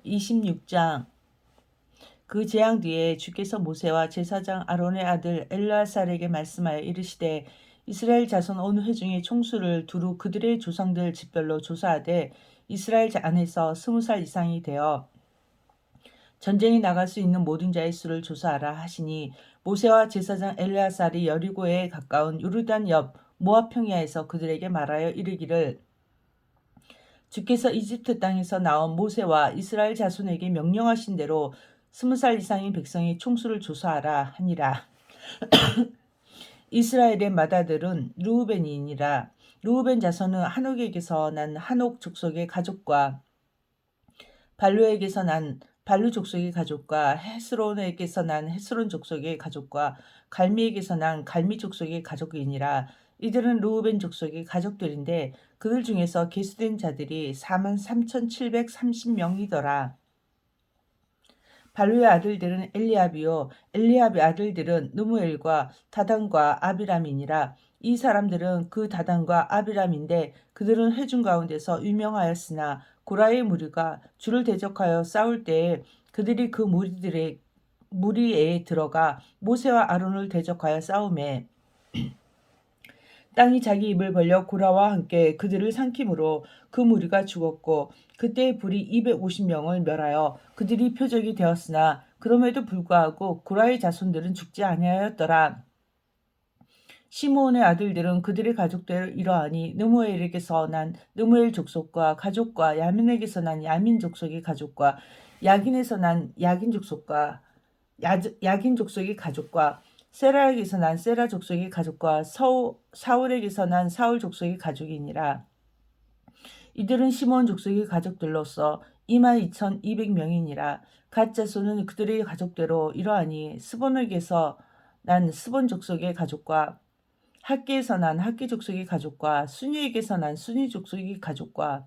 26장. 그 재앙 뒤에 주께서 모세와 제사장 아론의 아들 엘르아살에게 말씀하여 이르시되 이스라엘 자손 온 회중의 총수를 두루 그들의 조상들 집별로 조사하되 이스라엘 안에서 20살 이상이 되어 전쟁에 나갈 수 있는 모든 자의 수를 조사하라 하시니 모세와 제사장 엘르아살이 여리고에 가까운 요르단 옆 모압 평야에서 그들에게 말하여 이르기를 주께서 이집트 땅에서 나온 모세와 이스라엘 자손에게 명령하신 대로 20살 이상인 백성의 총수를 조사하라 하니라. 이스라엘의 맏아들은 르우벤이니라. 르우벤 자손은 한옥에게서 난 한옥 족속의 가족과 발루에게서 난 발루 족속의 가족과 헤스론에게서 난 헤스론 족속의 가족과 갈미에게서 난 갈미 족속의 가족이니라. 이들은 르우벤 족속의 가족들인데 그들 중에서 계수된 자들이 43,730명이더라. 발루의 아들들은 엘리압이요 엘리압의 아들들은 느무엘과 다단과 아비람이니라. 이 사람들은 그 다단과 아비람인데 그들은 회중 가운데서 유명하였으나 고라의 무리가 주를 대적하여 싸울 때에 그들이 그 무리에 들어가 모세와 아론을 대적하여 싸우매 땅이 자기 입을 벌려 고라와 함께 그들을 삼킴으로 그 무리가 죽었고 그때의 불이 250명을 멸하여 그들이 표적이 되었으나 그럼에도 불구하고 고라의 자손들은 죽지 아니하였더라. 시므온의 아들들은 그들의 가족대로 이러하니 느무엘에게서 난 느무엘 족속과 가족과 야민에게서 난 야민 족속의 가족과 야긴에서 난 야긴 족속과 야긴 족속의 가족과 세라에게서 난 세라 족속의 가족과 사울에게서 난 사울 족속의 가족이니라. 이들은 시몬 족속의 가족들로서 22,200명이니라. 갓 자손은 그들의 가족대로 이러하니 스본에게서 난 스본 족속의 가족과 학기에서 난 학기 족속의 가족과 순이에게서 난 순이 족속의 가족과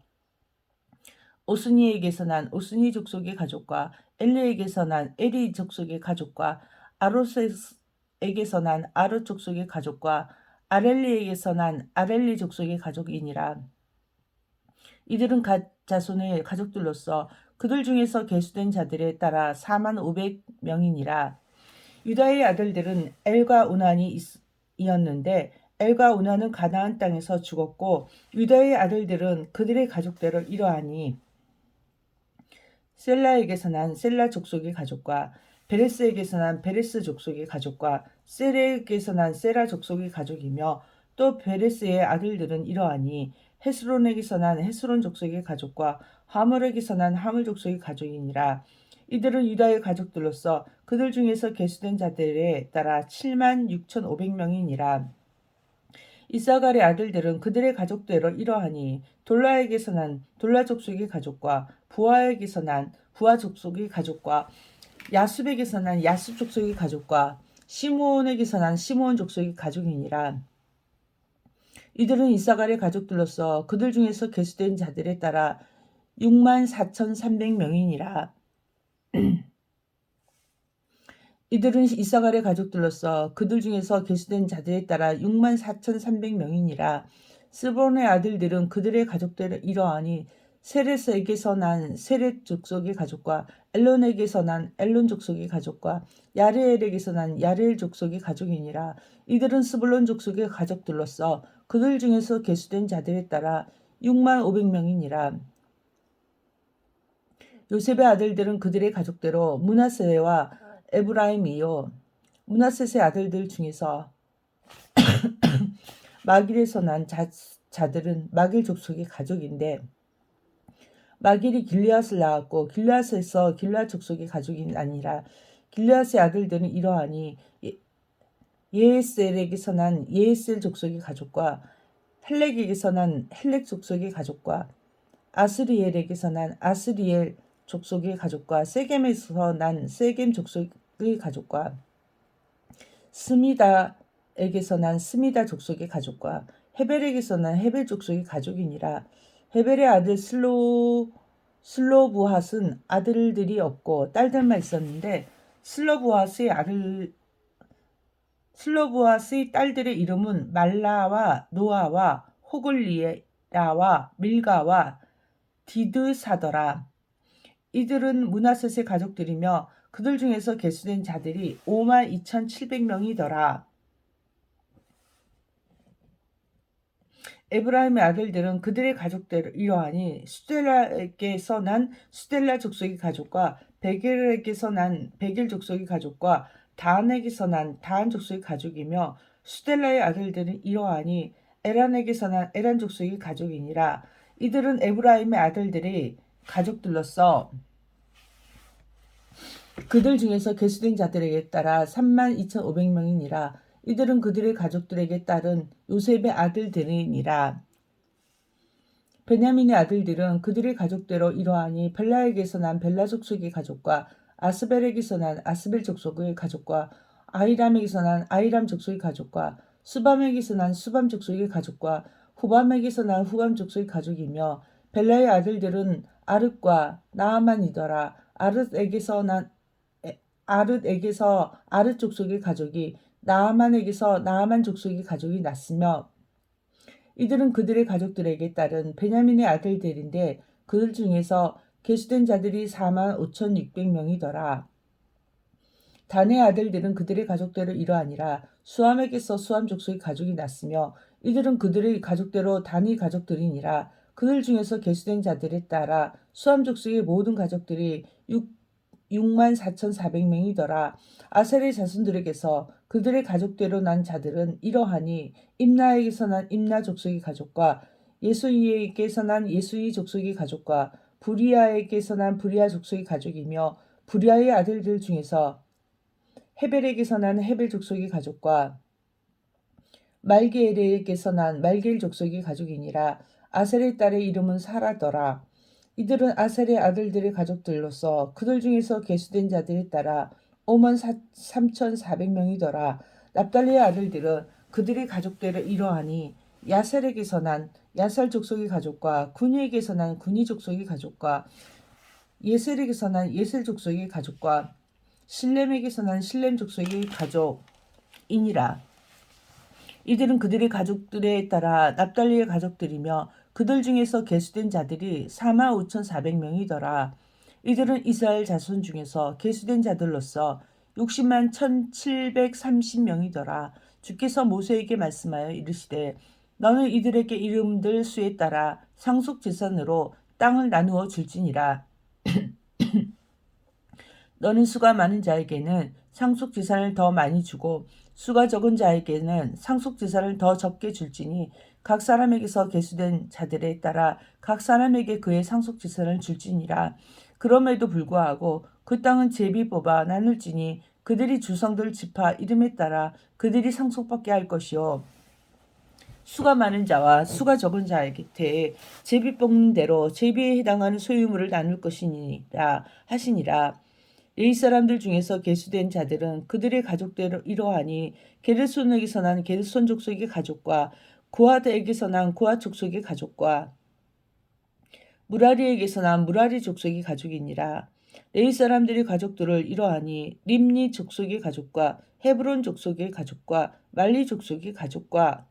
오스니에게서 난 오스니 족속의 가족과 엘리에게서 난 에리 족속의 가족과 아로스에게서 난 아롯 족속의 가족과 아렐리에게서 난 아렐리 족속의 가족이니라. 이들은 갓 자손의 가족들로서 그들 중에서 계수된 자들에 따라 45,000명이니라. 유다의 아들들은 엘과 우난이 이었는데 엘과 우난은 가나안 땅에서 죽었고 유다의 아들들은 그들의 가족대로 이러하니 셀라에게서 난 셀라 족속의 가족과 베레스에게서 난 베레스 족속의 가족과 세레에게서 난 세라 족속의 가족이며 또 베레스의 아들들은 이러하니 헤스론에게서 난 헤스론 족속의 가족과 하물에게서 난 하물 족속의 가족이니라. 이들은 유다의 가족들로서 그들 중에서 계수된 자들에 따라 76,500명이니라. 이사갈의 아들들은 그들의 가족대로 이러하니 돌라에게서 난 돌라 족속의 가족과 부하에게서 난 부하 족속의 가족과 야숲에게서 난 야숲 족속의 가족과 시므온에게서 난 시므온 족속의 가족이니라. 이들은 이사갈의 가족들로서 그들 중에서 계수된 자들에 따라 64,300명이니라. 이들은 이사갈의 가족들로서 그들 중에서 계수된 자들에 따라 64,300명이니라. 스본의 아들들은 그들의 가족대로 이러하니 세렛에게서 난 세렛 족속의 가족과 엘론에게서 난 엘론 족속의 가족과 야레엘에게서 난 야레엘 족속의 가족이니라. 이들은 스불론 족속의 가족들로서 그들 중에서 계수된 자들에 따라 65,000명이니라. 요셉의 아들들은 그들의 가족대로 므낫세와 에브라임이요 므낫셋의 아들들 중에서 마길에서 난 자들은 마길 족속의 가족인데 마길이 길르앗을 낳았고 길르앗에서 길르앗 족속의 가족이 아니라 길르앗의 아들들은 이러하니 예에셀에게서 난 예에셀 족속의 가족과 헬렉에게서 난 헬렉 족속의 가족과 아스리엘에게서 난 아스리엘 족속의 가족과 세겜에서 난 세겜 족속의 가족과 스미다에게서 난 스미다 족속의 가족과 헤벨에게서 난 헤벨 족속의 가족이니라. 헤벨의 아들 슬로부핫은 아들들이 없고 딸들만 있었는데 슬로부핫의 딸들의 이름은 말라와 노아와 호글리에라와 밀가와 디드사더라. 이들은 므낫셋의 가족들이며 그들 중에서 계수된 자들이 52,700명이더라. 에브라임의 아들들은 그들의 가족대로 이러하니 수델라에게서 난 수델라 족속의 가족과 베겔에게서 난 베겔 족속의 가족과 다한에게서 난 다한 족속의 가족이며 수델라의 아들들은 이러하니 에란에게서 난 에란 족속의 가족이니라. 이들은 에브라임의 아들들이 가족들로서 그들 중에서 계수된 자들에게 따라 32,500명이니라. 이들은 그들의 가족들에게 따른 요셉의 아들들이니라. 베냐민의 아들들은 그들의 가족대로 이러하니 벨라에게서 난 벨라 족속의 가족과 아스벨에게서 난 아스벨 족속의 가족과 아이람에게서 난 아이람 족속의 가족과 수밤에게서 난 수밤 족속의 가족과 후밤에게서 난 후밤 족속의 가족이며 벨라의 아들들은 아릇과 나아만이더라. 아릇에게서 아릇 족속의 가족이 나아만에게서 나아만 족속의 가족이 났으며 이들은 그들의 가족들에게 따른 베냐민의 아들들인데 그들 중에서 계수된 자들이 45,600명이더라. 단의 아들들은 그들의 가족대로 이러하니라. 수함에게서 수함 족속의 가족이 났으며 이들은 그들의 가족대로 단의 가족들이니라. 그들 중에서 계수된 자들에 따라 수함 족속의 모든 가족들이 64,400명이더라. 아셀의 자손들에게서 그들의 가족대로 난 자들은 이러하니 임나에게서 난 임나 족속의 가족과 예수이에게서 난 예수이 족속의 가족과 부리아에게서 난 부리아 족속의 가족이며 부리아의 아들들 중에서 헤벨에게서 난 헤벨 족속의 가족과 말게엘에게서 난 말게엘 족속의 가족이니라. 아셀의 딸의 이름은 사라더라. 이들은 아셀의 아들들의 가족들로서 그들 중에서 계수된 자들에 따라 53,400명이더라. 납달리의 아들들은 그들의 가족대로 이러하니 야셀에게서 난 야살 족속의 가족과 군이에게서 난 군이 족속의 가족과 예셀에게서 난 예셀 족속의 가족과 실렘에게서 난 실렘 족속의 가족이니라. 이들은 그들의 가족들에 따라 납달리의 가족들이며 그들 중에서 계수된 자들이 45,400명이더라. 이들은 이스라엘 자손 중에서 계수된 자들로서 60만 1,730명이더라. 주께서 모세에게 말씀하여 이르시되 너는 이들에게 이름들 수에 따라 상속 재산으로 땅을 나누어 줄지니라. 너는 수가 많은 자에게는 상속 재산을 더 많이 주고 수가 적은 자에게는 상속 재산을 더 적게 줄지니 각 사람에게서 계수된 자들에 따라 각 사람에게 그의 상속 재산을 줄지니라. 그럼에도 불구하고 그 땅은 제비 뽑아 나눌지니 그들이 주성들 지파 이름에 따라 그들이 상속받게 할 것이요 수가 많은 자와 수가 적은 자에게 제비 뽑는 대로 제비에 해당하는 소유물을 나눌 것이니라 하시니라. 레위 사람들 중에서 계수된 자들은 그들의 가족대로 이러하니 게르손에게서 난 게르손 족속의 가족과 고하드에게서 난 고하 족속의 가족과 무라리에게서 난 무라리 족속의 가족이니라. 레위 사람들의 가족들을 이러하니 림니 족속의 가족과 헤브론 족속의 가족과 말리 족속의 가족과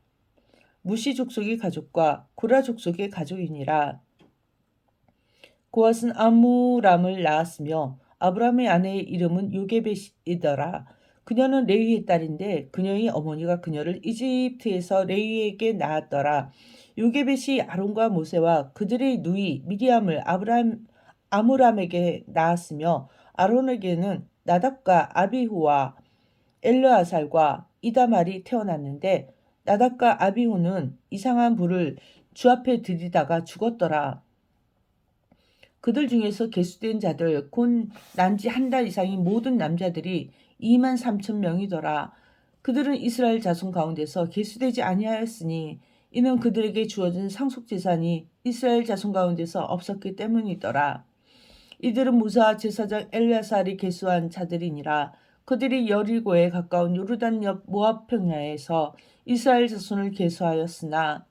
무시 족속의 가족과 고라 족속의 가족이니라. 고핫은 아므람을 낳았으며 아브람의 아내의 이름은 요게벳이더라. 그녀는 레위의 딸인데 그녀의 어머니가 그녀를 이집트에서 레위에게 낳았더라. 요게벳이 아론과 모세와 그들의 누이 미리암을 아므람에게 낳았으며 아론에게는 나답과 아비후와 엘르아살과 이다말이 태어났는데 나답과 아비후는 이상한 불을 주 앞에 들이다가 죽었더라. 그들 중에서 계수된 자들 곧 난지 한 달 이상인 모든 남자들이 23,000명이더라. 그들은 이스라엘 자손 가운데서 계수되지 아니하였으니 이는 그들에게 주어진 상속재산이 이스라엘 자손 가운데서 없었기 때문이더라. 이들은 무사 제사장 엘야살이 계수한 자들이니라. 그들이 여리고에 가까운 요르단 옆 모압 평야에서 이스라엘 자손을 계수하였으나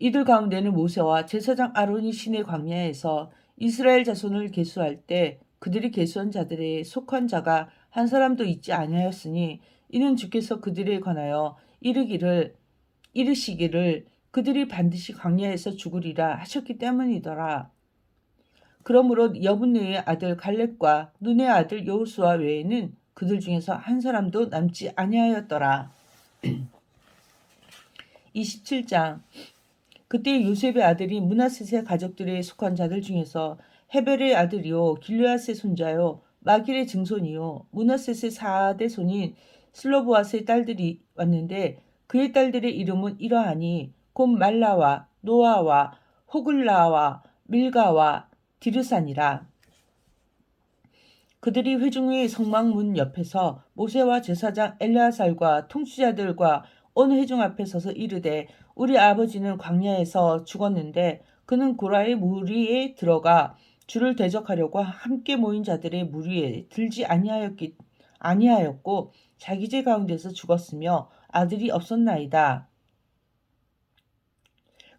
이들 가운데는 모세와 제사장 아론이 시내 광야에서 이스라엘 자손을 계수할 때 그들이 계수한 자들에 속한 자가 한 사람도 있지 아니하였으니 이는 주께서 그들에 관하여 이르시기를 그들이 반드시 광야에서 죽으리라 하셨기 때문이더라. 그러므로 여분네의 아들 갈렙과 눈의 아들 여호수아 외에는 그들 중에서 한 사람도 남지 아니하였더라. 27장. 그때 요셉의 아들이 므낫세 가족들에 속한 자들 중에서 헤벨의 아들이요 길르앗의 손자요 마길의 증손이요 므낫셋의 4대 손인 슬로보앗의 딸들이 왔는데 그의 딸들의 이름은 이러하니 곧 말라와 노아와 호글라와 밀가와 디르산이라. 그들이 회중의 성막문 옆에서 모세와 제사장 엘르아살과 통치자들과 온 회중 앞에 서서 이르되 우리 아버지는 광야에서 죽었는데 그는 고라의 무리에 들어가 주를 대적하려고 함께 모인 자들의 무리에 들지 아니하였고 자기 집 가운데서 죽었으며 아들이 없었나이다.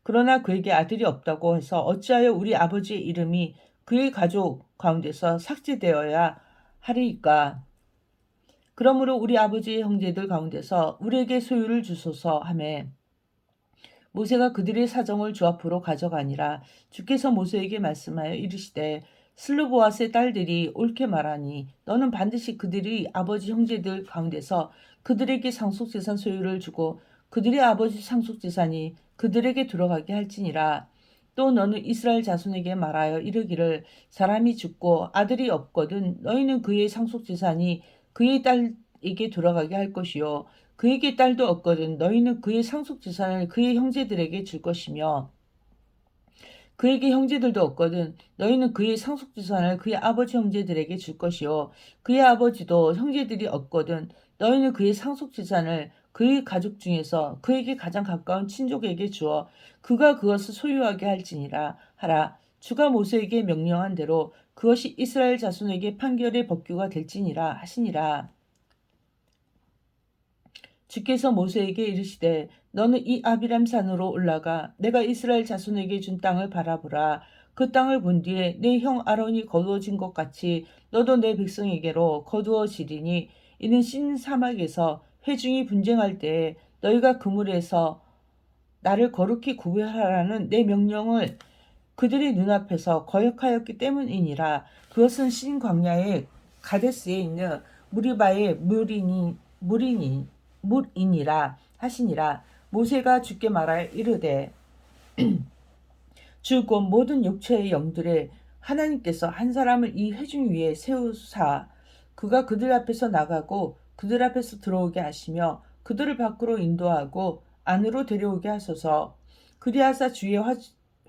그러나 그에게 아들이 없다고 해서 어찌하여 우리 아버지의 이름이 그의 가족 가운데서 삭제되어야 하리이까. 그러므로 우리 아버지의 형제들 가운데서 우리에게 소유를 주소서 하매 모세가 그들의 사정을 주 앞으로 가져가니라. 주께서 모세에게 말씀하여 이르시되 슬로보앗의 딸들이 옳게 말하니 너는 반드시 그들이 아버지 형제들 가운데서 그들에게 상속재산 소유를 주고 그들의 아버지 상속재산이 그들에게 들어가게 할지니라. 또 너는 이스라엘 자손에게 말하여 이르기를 사람이 죽고 아들이 없거든 너희는 그의 상속재산이 그의 딸에게 돌아가게 할 것이요 그에게 딸도 없거든 너희는 그의 상속재산을 그의 형제들에게 줄 것이며 그에게 형제들도 없거든 너희는 그의 상속재산을 그의 아버지 형제들에게 줄 것이요 그의 아버지도 형제들이 없거든 너희는 그의 상속재산을 그의 가족 중에서 그에게 가장 가까운 친족에게 주어 그가 그것을 소유하게 할지니라 하라. 주가 모세에게 명령한 대로 그것이 이스라엘 자손에게 판결의 법규가 될지니라 하시니라. 주께서 모세에게 이르시되 너는 이 아비람 산으로 올라가 내가 이스라엘 자손에게 준 땅을 바라보라. 그 땅을 본 뒤에 내 형 아론이 거두어진 것 같이 너도 내 백성에게로 거두어지리니 이는 신 사막에서 회중이 분쟁할 때에 너희가 그물에서 나를 거룩히 구별하라는 내 명령을 그들의 눈앞에서 거역하였기 때문이니라. 그것은 신 광야의 가데스에 있는 무리바의 물이니라 하시니라. 모세가 주께 말하여 이르되 주 곧 모든 육체의 영들의 하나님께서 한 사람을 이 회중 위에 세우사 그가 그들 앞에서 나가고 그들 앞에서 들어오게 하시며 그들을 밖으로 인도하고 안으로 데려오게 하소서. 그리하사 주의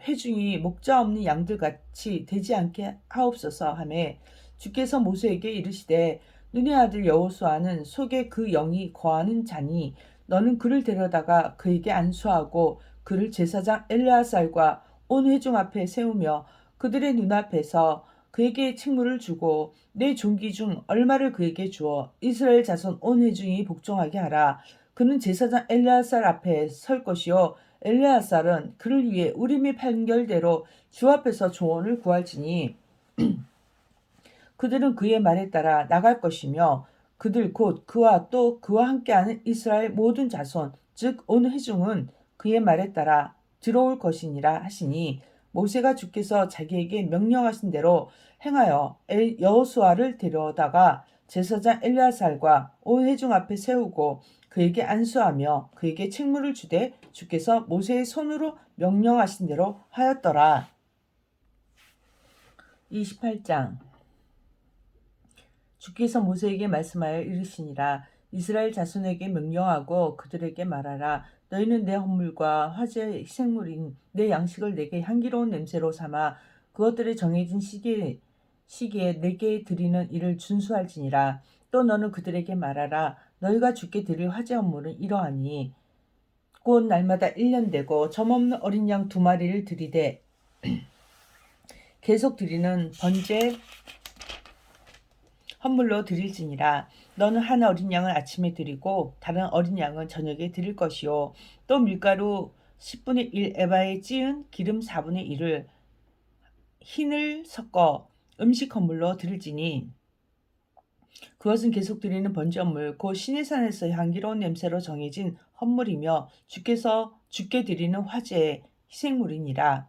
회중이 목자 없는 양들같이 되지 않게 하옵소서 하매 주께서 모세에게 이르시되 눈의 아들 여호수아는 속에 그 영이 거하는 자니 너는 그를 데려다가 그에게 안수하고 그를 제사장 엘르아살과 온 회중 앞에 세우며 그들의 눈앞에서 그에게 책무를 주고 내 종기 중 얼마를 그에게 주어 이스라엘 자손 온 회중이 복종하게 하라. 그는 제사장 엘르아살 앞에 설 것이요 엘르아살은 그를 위해 우림의 판결대로 주 앞에서 조언을 구할지니 그들은 그의 말에 따라 나갈 것이며 그들 곧 그와 또 그와 함께하는 이스라엘 모든 자손 즉 온 회중은 그의 말에 따라 들어올 것이니라 하시니 모세가 주께서 자기에게 명령하신 대로 행하여 여호수아를 데려다가 제사장 엘르아살과 온 회중 앞에 세우고 그에게 안수하며 그에게 책무를 주되 주께서 모세의 손으로 명령하신 대로 하였더라. 28장. 주께서 모세에게 말씀하여 이르시니라. 이스라엘 자손에게 명령하고 그들에게 말하라. 너희는 내 헌물과 화제의 희생물인 내 양식을 내게 향기로운 냄새로 삼아 그것들의 정해진 시기에 내게 드리는 일을 준수할지니라. 또 너는 그들에게 말하라. 너희가 주께 드릴 화제 헌물은 이러하니 곧 날마다 1년 되고 점없는 어린 양 2마리를 드리되 계속 드리는 번제 헌물로 드릴지니라. 너는 한 어린 양을 아침에 드리고 다른 어린 양은 저녁에 드릴 것이요 또 밀가루 10분의 1 에바에 찌은 기름 4분의 1을 흰을 섞어 음식 헌물로 드릴지니 그것은 계속 드리는 번제 헌물 곧 시내산에서 향기로운 냄새로 정해진 헌물이며 주께 드리는 화제의 희생물이니라.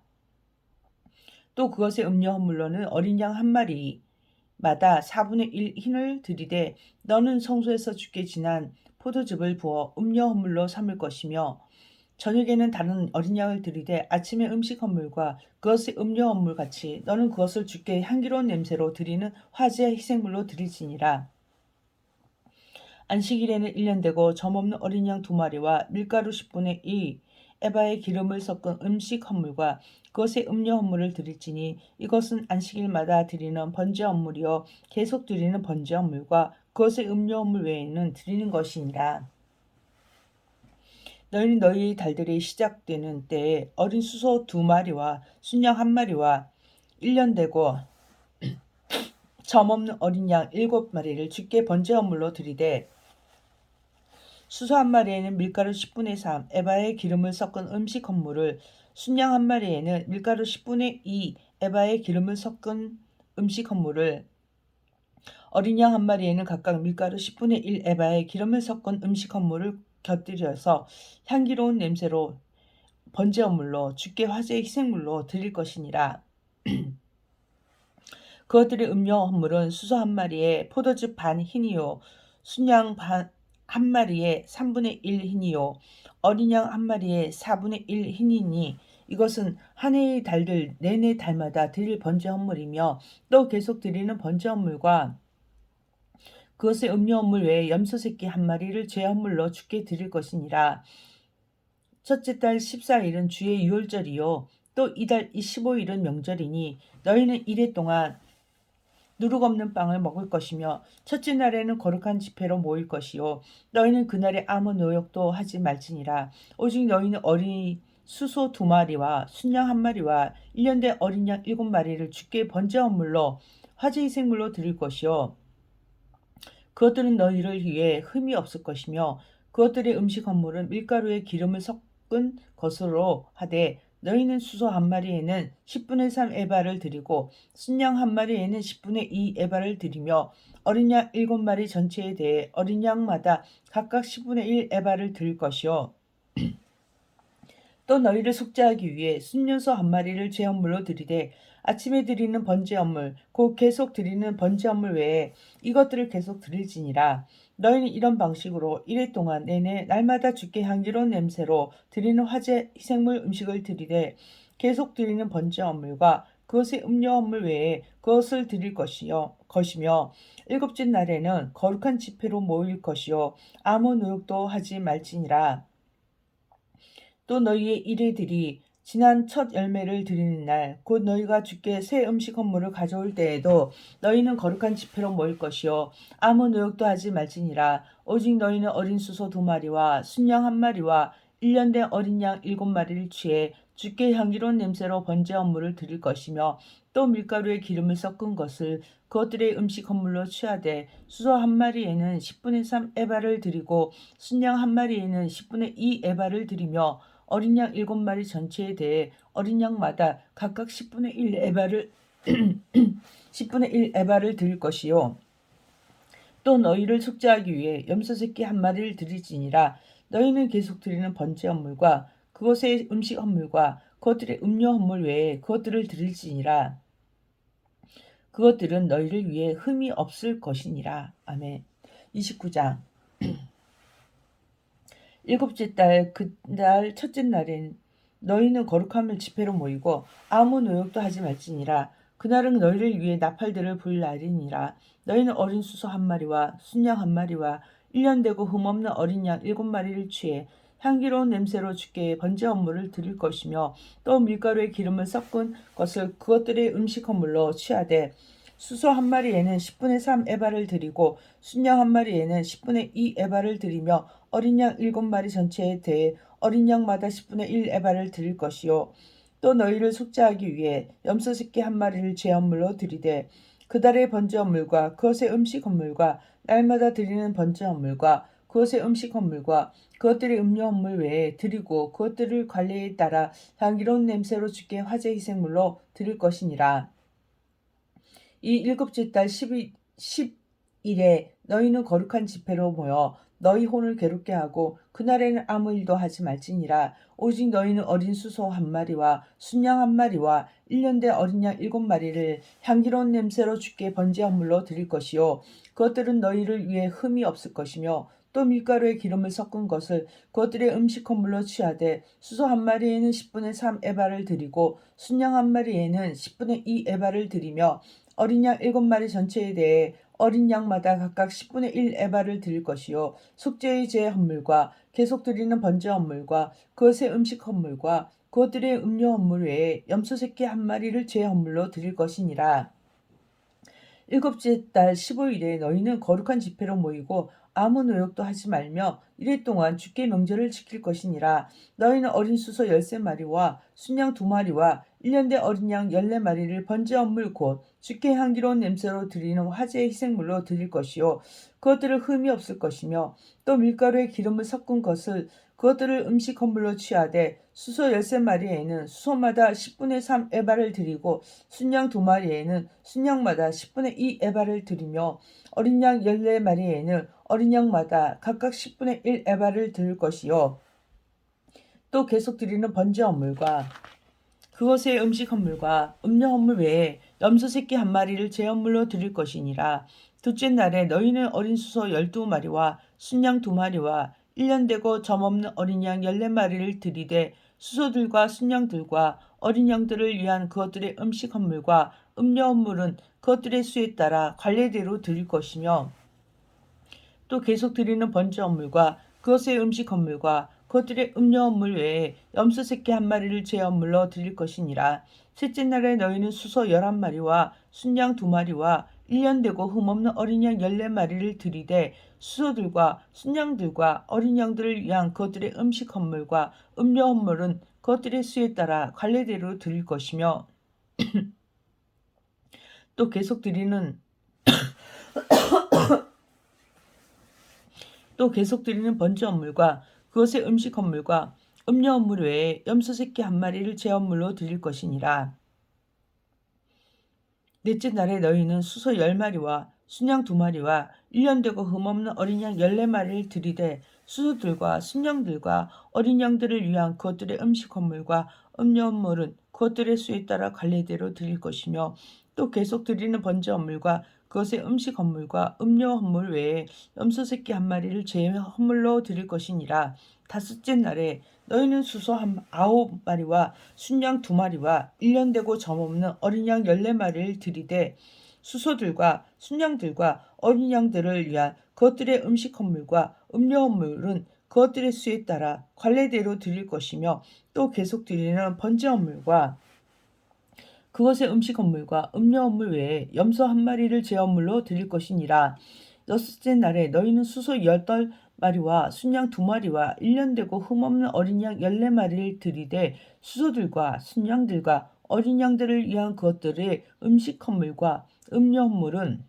또 그것의 음료 헌물로는 어린 양 한 마리마다 4분의 1 흰을 들이되 너는 성소에서 주께 지난 포도즙을 부어 음료 헌물로 삼을 것이며 저녁에는 다른 어린 양을 들이되 아침에 음식 헌물과 그것의 음료 헌물 같이 너는 그것을 주께 향기로운 냄새로 드리는 화제 희생물로 드릴지니라. 안식일에는 1년 되고 점없는 어린 양 2마리와 밀가루 10분의 1 에바의 기름을 섞은 음식 헌물과 그것의 음료 헌물을 드릴지니 이것은 안식일마다 드리는 번제 헌물이요 계속 드리는 번제 헌물과 그것의 음료 헌물 외에는 드리는 것이니라. 너희는 너희 달들이 시작되는 때에 어린 수소 2마리와 순양 1마리와 1년 되고 점없는 어린 양 7마리를 주께 번제 헌물로 드리되 수소 1마리에는 밀가루 10분의 3 에바의 기름을 섞은 음식 헌물을, 순양 1마리에는 밀가루 10분의 2 에바의 기름을 섞은 음식 헌물을, 어린 양 1마리에는 각각 밀가루 10분의 1 에바의 기름을 섞은 음식 헌물을 곁들여서 향기로운 냄새로 번제 헌물로 주께 화제의 희생물로 드릴 것이니라. 그것들의 음료 헌물은 수소 1마리에 포도즙 반 흰이요 순양 1마리에 3분의 1 흰이요 어린 양 1마리에 4분의 1 흰이니 이것은 한 해의 달들 내내 달마다 드릴 번제 헌물이며 또 계속 드리는 번제 헌물과 그것의 음료 헌물 외에 염소 새끼 1마리를 죄 헌물로 주께 드릴 것이니라. 첫째 달 14일은 주의 유월절이요 또 이달 15일은 명절이니 너희는 이래 동안 누룩 없는 빵을 먹을 것이며 첫째 날에는 거룩한 집회로 모일 것이요 너희는 그날에 아무 노역도 하지 말지니라. 오직 너희는 어린 수소 2마리와 순양 1마리와 1년 된 어린 양 7마리를 주께 번제 헌물로 화제 희생물로 드릴 것이요 그것들은 너희를 위해 흠이 없을 것이며 그것들의 음식 헌물은 밀가루에 기름을 섞은 것으로 하되 너희는 수소 1마리에는 10분의 3 에바를 드리고 순양 1마리에는 10분의 2 에바를 드리며 어린 양 7마리 전체에 대해 어린 양마다 각각 10분의 1 에바를 드릴 것이요 또 너희를 속죄하기 위해 순년소 1마리를 죄 헌물로 드리되 아침에 드리는 번제 헌물 곧 계속 드리는 번제 헌물 외에 이것들을 계속 드릴지니라. 너희는 이런 방식으로 1회 동안 내내 날마다 주께 향기로운 냄새로 드리는 화제 희생물 음식을 드리되 계속 드리는 번제 헌물과 그것의 음료 헌물 외에 그것을 드릴 것이며 일곱째 날에는 거룩한 집회로 모일 것이요 아무 노역도 하지 말지니라. 또 너희의 일회들이 지난 첫 열매를 드리는 날 곧 너희가 주께 새 음식 헌물을 가져올 때에도 너희는 거룩한 집회로 모일 것이요 아무 노역도 하지 말지니라. 오직 너희는 어린 수소 2마리와 순양 1마리와 1년 된 어린 양 7마리를 취해 주께 향기로운 냄새로 번제 헌물을 드릴 것이며 또 밀가루에 기름을 섞은 것을 그것들의 음식 헌물로 취하되 수소 1마리에는 10분의 3 에바를 드리고 순양 1마리에는 10분의 2 에바를 드리며 어린 양 7마리 전체에 대해 어린 양마다 각각 10분의 1 에바를 10분의 1 에바를 드릴 것이요 또 너희를 속죄하기 위해 염소 새끼 1마리를 드릴지니라. 너희는 계속 드리는 번제 헌물과 그것의 음식 헌물과 그것들의 음료 헌물 외에 그것들을 드릴지니라. 그것들은 너희를 위해 흠이 없을 것이니라. 아멘. 29장 일곱째 달 그날 첫째 날엔 너희는 거룩함을 집회로 모이고 아무 노역도 하지 말지니라. 그날은 너희를 위해 나팔들을 불 날이니라. 너희는 어린 수소 1마리와 순양 1마리와 1년 되고 흠없는 어린 양 7마리를 취해 향기로운 냄새로 주께 번제 헌물을 드릴 것이며 또 밀가루에 기름을 섞은 것을 그것들의 음식 헌물로 취하되 수소 1마리에는 10분의 3 에바를 드리고 순양 1마리에는 10분의 2 에바를 드리며 어린 양 7마리 전체에 대해 어린 양마다 10분의 1 에바를 드릴 것이요 또 너희를 속죄하기 위해 염소 새끼 1마리를 죄 헌물로 드리되 그달의 번제 헌물과 그것의 음식 헌물과 날마다 드리는 번제 헌물과 그것의 음식 헌물과 그것들의 음료 헌물 외에 드리고 그것들을 관례에 따라 향기로운 냄새로 주께 화제 희생물로 드릴 것이니라. 이 일곱째 달 10일에 너희는 거룩한 집회로 모여 너희 혼을 괴롭게 하고 그날에는 아무 일도 하지 말지니라. 오직 너희는 어린 수소 1마리와 순양 1마리와 1년 된 어린 양 7마리를 향기로운 냄새로 주께 번제 헌물로 드릴 것이요 그것들은 너희를 위해 흠이 없을 것이며 또 밀가루에 기름을 섞은 것을 그것들의 음식 헌물로 취하되 수소 한 마리에는 10분의 3 에바를 드리고 순양 한 마리에는 10분의 2 에바를 드리며 어린 양 7마리 전체에 대해 어린 양마다 각각 10분의 1 에바를 드릴 것이요 속죄의 제 헌물과 계속 드리는 번제 헌물과 그것의 음식 헌물과 그것들의 음료 헌물 외에 염소 새끼 한 마리를 제 헌물로 드릴 것이니라. 7째 달 15일에 너희는 거룩한 집회로 모이고 아무 노역도 하지 말며 이래 동안 주께 명절을 지킬 것이니라. 너희는 어린 수소 13마리와 순양 2마리와 1년 된 어린 양 14마리를 번제 헌물 곧 주께 향기로운 냄새로 드리는 화제의 희생물로 드릴 것이요 그것들을 흠이 없을 것이며 또 밀가루에 기름을 섞은 것을 그것들을 음식 헌물로 취하되 수소 13마리에는 수소마다 10분의 3 에바를 드리고 순양 2마리에는 순양마다 10분의 2 에바를 드리며 어린 양 14마리에는 어린 양마다 각각 10분의 1 에바를 드릴 것이요 또 계속 드리는 번제 헌물과 그것의 음식 헌물과 음료 헌물 외에 염소 새끼 한 마리를 제 헌물로 드릴 것이니라. 둘째 날에 너희는 어린 수소 12마리와 순양 2마리와 1년 되고 점없는 어린 양 14마리를 드리되 수소들과 순양들과 어린 양들을 위한 그것들의 음식 헌물과 음료 헌물은 그것들의 수에 따라 관례대로 드릴 것이며 또 계속 드리는 번제 헌물과 그것의 음식 헌물과 그것들의 음료 헌물 외에 염소 새끼 한 마리를 제 헌물로 드릴 것이니라. 셋째 날에 너희는 수소 11마리와 순양 2마리와 1년 되고 흠없는 어린 양 14마리를 드리되 수소들과 순양들과 어린 양들을 위한 그것들의 음식 헌물과 음료 헌물은 그것들의 수에 따라 관례대로 드릴 것이며 또 계속 드리는 번제 헌물과 그것의 음식 헌물과 음료 헌물 외에 염소 새끼 한 마리를 제 헌물로 드릴 것이니라. 넷째 날에 너희는 수소 10마리와 순양 2마리와 1년 되고 흠없는 어린 양 14마리를 드리되 수소들과 순양들과 어린 양들을 위한 그것들의 음식 헌물과 음료 헌물은 그것들의 수에 따라 관례대로 드릴 것이며 또 계속 드리는 번제 헌물과 그것의 음식 헌물과 음료 헌물 외에 염소 새끼 한 마리를 제 헌물로 드릴 것이니라. 다섯째 날에 너희는 수소 9마리와 순양 2마리와 1년 되고 점없는 어린 양 14마리를 드리되 수소들과 순양들과 어린 양들을 위한 그것들의 음식 헌물과 음료 헌물은 그것들의 수에 따라 관례대로 드릴 것이며 또 계속 드리는 번제 헌물과 그것의 음식 헌물과 음료 헌물 외에 염소 한 마리를 제 헌물로 드릴 것이니라. 여섯째 날에 너희는 수소 18마리와 순양 2마리와 1년 되고 흠없는 어린 양 14마리를 드리되 수소들과 순양들과 어린 양들을 위한 그것들의 음식 헌물과 음료 헌물은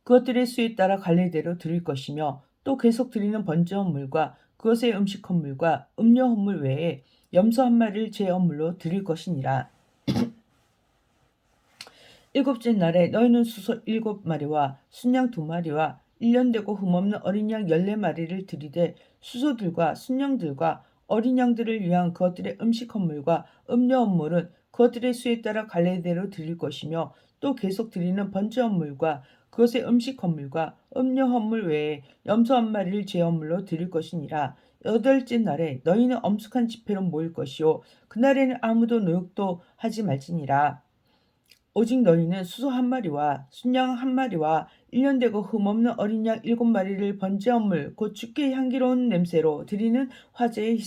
그것들의 수에 따라 관례대로 드릴 것이며 또 계속 드리는 번제 헌물과 그것의 음식 헌물과 음료 헌물 외에 염소 한 마리를 제 헌물로 드릴 것이니라. 일곱째 날에 너희는 수소 7마리와 순양 2마리와 1년 되고 흠없는 어린 양 14마리를 드리되 수소들과 순양들과 어린 양들을 위한 그것들의 음식 헌물과 음료 헌물은 그것들의 수에 따라 관례대로 드릴 것이며 또 계속 드리는 번제 헌물과 그것의 음식 헌물과 음료 헌물 외에 염소 한 마리를 제 헌물로 드릴 것이니라. 여덟째 날에 너희는 엄숙한 집회로 모일 것이요 그날에는 아무도 노역도 하지 말지니라. 오직 너희는 수소 한 마리와 순양 한 마리와 1년 되고 흠없는 어린 양 7마리를 번제 헌물 곧 주께 향기로운 냄새로 드리는 화제의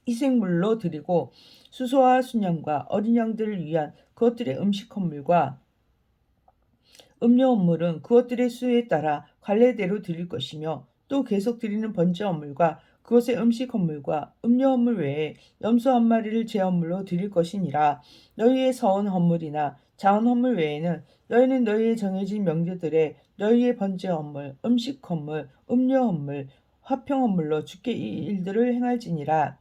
희생물로 드리고 수소와 순양과 어린 양들을 위한 그것들의 음식 헌물과 음료 헌물은 그것들의 수에 따라 관례대로 드릴 것이며 또 계속 드리는 번제 헌물과 그것의 음식 헌물과 음료 헌물 외에 염소 한 마리를 제 헌물로 드릴 것이니라. 너희의 서원 헌물이나 자원 헌물 외에는 너희는 너희의 정해진 명제들에 너희의 번제 헌물, 음식 헌물, 음료 헌물, 화평 헌물로 주께 이 일들을 행할지니라.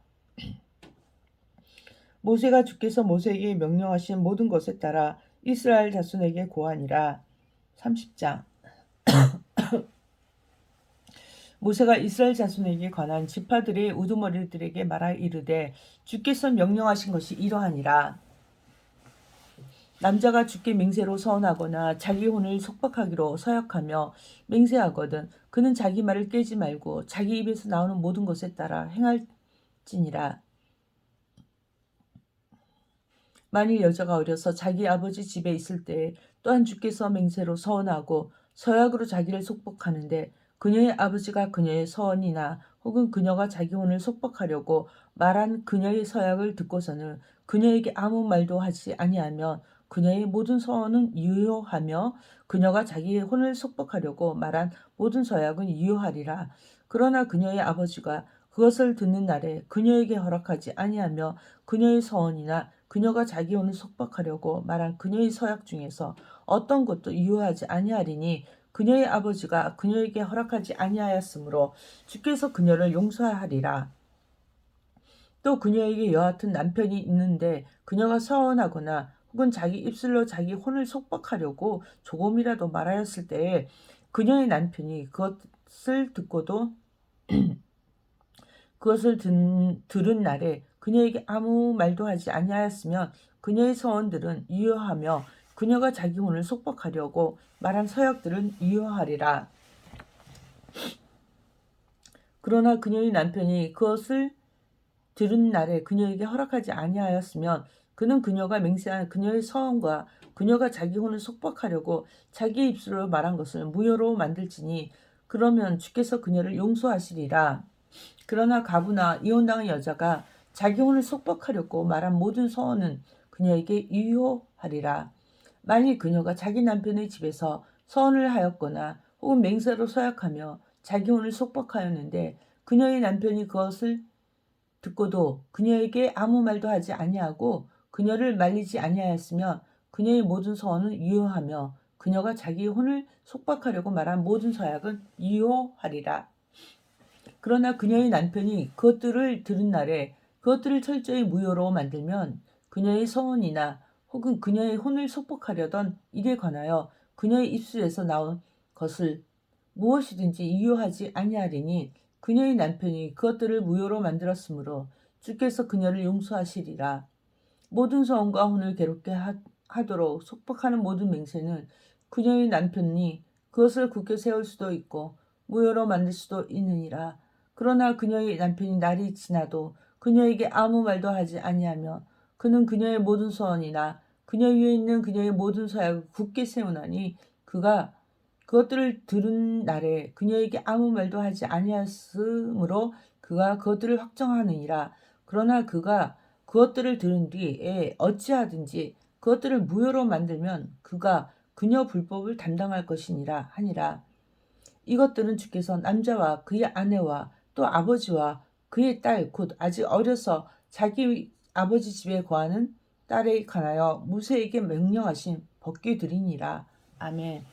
모세가 주께서 모세에게 명령하신 모든 것에 따라 이스라엘 자손에게 고하니라. 30장 모세가 이스라엘 자손에게 관한 지파들의 우두머리들에게 말하 이르되 주께서 명령하신 것이 이러하니라. 남자가 주께 맹세로 서원하거나 자기 혼을 속박하기로 서약하며 맹세하거든 그는 자기 말을 깨지 말고 자기 입에서 나오는 모든 것에 따라 행할지니라. 만일 여자가 어려서 자기 아버지 집에 있을 때 또한 주께서 맹세로 서원하고 서약으로 자기를 속박하는데 그녀의 아버지가 그녀의 서원이나 혹은 그녀가 자기 혼을 속박하려고 말한 그녀의 서약을 듣고서는 그녀에게 아무 말도 하지 아니하면 그녀의 모든 서원은 유효하며 그녀가 자기의 혼을 속박하려고 말한 모든 서약은 유효하리라. 그러나 그녀의 아버지가 그것을 듣는 날에 그녀에게 허락하지 아니하며 그녀의 서원이나 그녀가 자기 혼을 속박하려고 말한 그녀의 서약 중에서 어떤 것도 유효하지 아니하리니 그녀의 아버지가 그녀에게 허락하지 아니하였으므로 주께서 그녀를 용서하리라. 또 그녀에게 여하튼 남편이 있는데 그녀가 서원하거나 혹은 자기 입술로 자기 혼을 속박하려고 조금이라도 말하였을 때에 그녀의 남편이 그것을 듣고도 그것을 들은 날에 그녀에게 아무 말도 하지 아니하였으면 그녀의 서원들은 유효하며 그녀가 자기 혼을 속박하려고 말한 서약들은 유효하리라. 그러나 그녀의 남편이 그것을 들은 날에 그녀에게 허락하지 아니하였으면 그는 그녀가 맹세한 그녀의 서원과 그녀가 자기 혼을 속박하려고 자기의 입술로 말한 것을 무효로 만들지니 그러면 주께서 그녀를 용서하시리라. 그러나 가부나 이혼당한 여자가 자기 혼을 속박하려고 말한 모든 서원은 그녀에게 유효하리라. 만일 그녀가 자기 남편의 집에서 서원을 하였거나 혹은 맹세로 서약하며 자기 혼을 속박하였는데 그녀의 남편이 그것을 듣고도 그녀에게 아무 말도 하지 아니하고 그녀를 말리지 아니하였으며 그녀의 모든 서원은 유효하며 그녀가 자기 혼을 속박하려고 말한 모든 서약은 유효하리라. 그러나 그녀의 남편이 그것들을 들은 날에 그것들을 철저히 무효로 만들면 그녀의 서원이나 혹은 그녀의 혼을 속박하려던 일에 관하여 그녀의 입술에서 나온 것을 무엇이든지 유효하지 아니하리니 그녀의 남편이 그것들을 무효로 만들었으므로 주께서 그녀를 용서하시리라. 모든 서원과 혼을 괴롭게 하도록 속박하는 모든 맹세는 그녀의 남편이 그것을 굳게 세울 수도 있고 무효로 만들 수도 있느니라. 그러나 그녀의 남편이 날이 지나도 그녀에게 아무 말도 하지 아니하며 그는 그녀의 모든 서원이나 그녀 위에 있는 그녀의 모든 서약을 굳게 세우나니 그가 그것들을 들은 날에 그녀에게 아무 말도 하지 아니하였으므로 그가 그것들을 확정하느니라. 그러나 그가 그것들을 들은 뒤에 어찌하든지 그것들을 무효로 만들면 그가 그녀 불법을 담당할 것이니라 하니라. 이것들은 주께서 남자와 그의 아내와 또 아버지와 그의 딸 곧 아직 어려서 자기 아버지 집에 거하는 딸에 관하여 모세에게 명령하신 법궤들이니라. 아멘.